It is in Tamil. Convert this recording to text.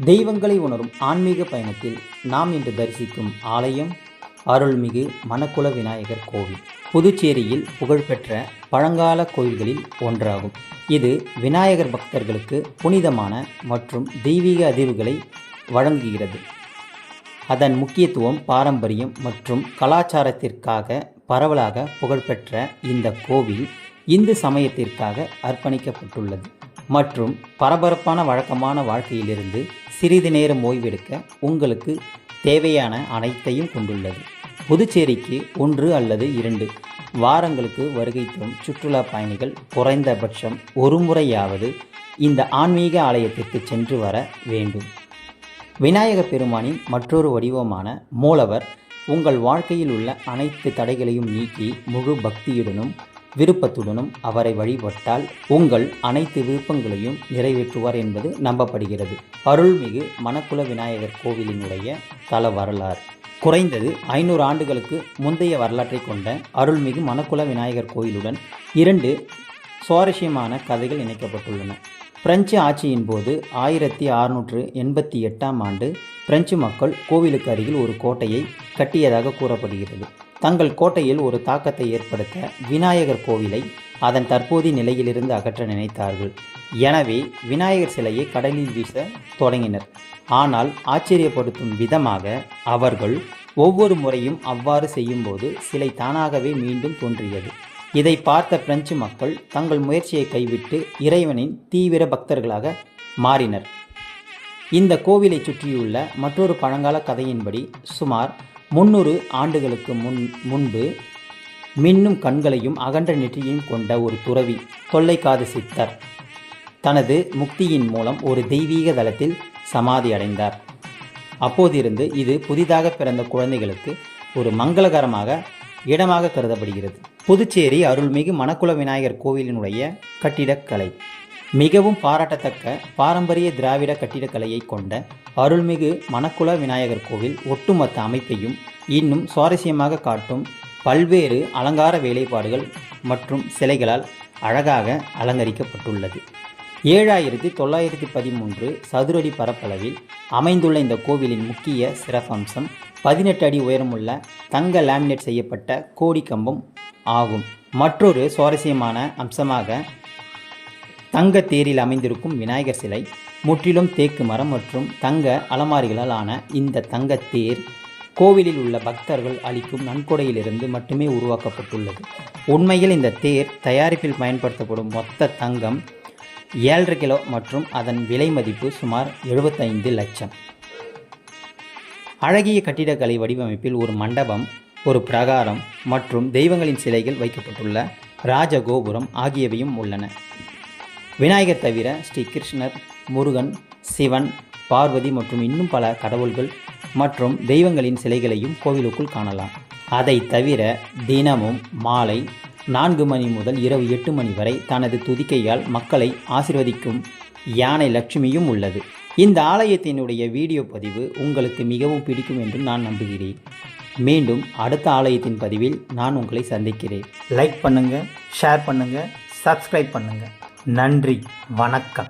தெய்வங்களை உணரும் ஆன்மீக பயணத்தில் நாம் இன்று தரிசிக்கும் ஆலயம் அருள்மிகு மணக்குள விநாயகர் கோவில். புதுச்சேரியில் புகழ்பெற்ற பழங்கால கோயில்களில் ஒன்றாகும். இது விநாயகர் பக்தர்களுக்கு புனிதமான மற்றும் தெய்வீக அதிர்வுகளை வழங்குகிறது. அதன் முக்கியத்துவம், பாரம்பரியம் மற்றும் கலாச்சாரத்திற்காக பரவலாக புகழ்பெற்ற இந்த கோவில் இந்து சமயத்திற்காக அர்ப்பணிக்கப்பட்டுள்ளது மற்றும் பரபரப்பான வழக்கமான வாழ்க்கையிலிருந்து சிறிது நேரம் ஓய்வெடுக்க உங்களுக்கு தேவையான அனைத்தையும் கொண்டுள்ளது. புதுச்சேரிக்கு 1 அல்லது 2 வாரங்களுக்கு வருகை தரும் சுற்றுலா பயணிகள் குறைந்தபட்சம் ஒரு முறையாவது இந்த ஆன்மீக ஆலயத்திற்கு சென்று வர வேண்டும். விநாயகப் பெருமானின் மற்றொரு வடிவமான மூலவர் உங்கள் வாழ்க்கையில் உள்ள அனைத்து தடைகளையும் நீக்கி முழு பக்தியுடனும் விருப்பத்துடனும் அவரை வழிபட்டால் உங்கள் அனைத்து விருப்பங்களையும் நிறைவேற்றுவார் என்பது நம்பப்படுகிறது. அருள்மிகு மணக்குள விநாயகர் கோவிலினுடைய தல வரலாறு குறைந்தது 500 ஆண்டுகளுக்கு முந்தைய வரலாற்றை கொண்ட அருள்மிகு மணக்குள விநாயகர் கோயிலுடன் 2 சுவாரஸ்யமான கதைகள் இணைக்கப்பட்டுள்ளன. பிரெஞ்சு ஆட்சியின் போது 1688ஆம் ஆண்டு பிரெஞ்சு மக்கள் கோவிலுக்கு அருகில் ஒரு கோட்டையை கட்டியதாக கூறப்படுகிறது. தங்கள் கோட்டையில் ஒரு தாக்கத்தை ஏற்படுத்த விநாயகர் கோவிலை அதன் தற்போதைய நிலையிலிருந்து அகற்ற நினைத்தார்கள். எனவே விநாயகர் சிலையை கடலில் வீச தொடங்கினர். ஆனால் ஆச்சரியப்படுத்தும் விதமாக அவர்கள் ஒவ்வொரு முறையும் அவ்வாறு செய்யும்போது சிலை தானாகவே மீண்டும் தோன்றியது. இதை பார்த்த பிரெஞ்சு மக்கள் தங்கள் முயற்சியை கைவிட்டு இறைவனின் தீவிர பக்தர்களாக மாறினர். இந்த கோவிலை சுற்றியுள்ள மற்றொரு பழங்கால கதையின்படி சுமார் 300 ஆண்டுகளுக்கு முன்பு மின்னும் கண்களையும் அகன்ற நெற்றியையும் கொண்ட ஒரு துறவி தொல்லைக்காது சித்தர் தனது முக்தியின் மூலம் ஒரு தெய்வீக தலத்தில் சமாதி அடைந்தார். அப்போதிருந்து இது புதிதாக பிறந்த குழந்தைகளுக்கு ஒரு மங்களகரமாக இடமாக கருதப்படுகிறது. புதுச்சேரி அருள்மிகு மணக்குள விநாயகர் கோவிலினுடைய கட்டிடக்கலை மிகவும் பாராட்டத்தக்க பாரம்பரிய திராவிட கட்டிடக்கலையை கொண்ட அருள்மிகு மணக்குள விநாயகர் கோவில் ஒட்டுமொத்த அமைப்பையும் இன்னும் சுவாரஸ்யமாக காட்டும் பல்வேறு அலங்கார வேலைப்பாடுகள் மற்றும் சிலைகளால் அழகாக அலங்கரிக்கப்பட்டுள்ளது. 7913 சதுரடி பரப்பளவில் அமைந்துள்ள இந்த கோவிலின் முக்கிய சிறப்பம்சம் 18 அடி உயரமுள்ள தங்க லேமினேட் செய்யப்பட்ட கோடி கம்பம் ஆகும். மற்றொரு சுவாரஸ்யமான அம்சமாக தங்க தேரில் அமைந்திருக்கும் விநாயகர் சிலை முற்றிலும் தேக்கு மரம் மற்றும் தங்க அலமாரிகளால் ஆன இந்த தங்க தேர் கோவிலில் உள்ள பக்தர்கள் அளிக்கும் நன்கொடையிலிருந்து மட்டுமே உருவாக்கப்பட்டுள்ளது. உண்மையில் இந்த தேர் தயாரிப்பில் பயன்படுத்தப்படும் மொத்த தங்கம் 7.5 கிலோ மற்றும் அதன் விலை மதிப்பு சுமார் 75 லட்சம். அழகிய கட்டிடக்கலை வடிவமைப்பில் ஒரு மண்டபம், ஒரு பிரகாரம் மற்றும் தெய்வங்களின் சிலைகள் வைக்கப்பட்டுள்ள ராஜகோபுரம் ஆகியவையும் உள்ளன. விநாயகர் தவிர ஸ்ரீ கிருஷ்ணர், முருகன், சிவன், பார்வதி மற்றும் இன்னும் பல கடவுள்கள் மற்றும் தெய்வங்களின் சிலைகளையும் கோவிலுக்குள் காணலாம். அதை தவிர தினமும் மாலை 4 மணி முதல் இரவு 8 மணி வரை தனது துதிக்கையால் மக்களை ஆசீர்வதிக்கும் யானை லட்சுமியும் உள்ளது. இந்த ஆலயத்தினுடைய வீடியோ பதிவு உங்களுக்கு மிகவும் பிடிக்கும் என்று நான் நம்புகிறேன். மீண்டும் அடுத்த ஆலயத்தின் பதிவில் நான் உங்களை சந்திக்கிறேன். லைக் பண்ணுங்கள், ஷேர் பண்ணுங்கள், சப்ஸ்கிரைப் பண்ணுங்கள். நன்றி, வணக்கம்.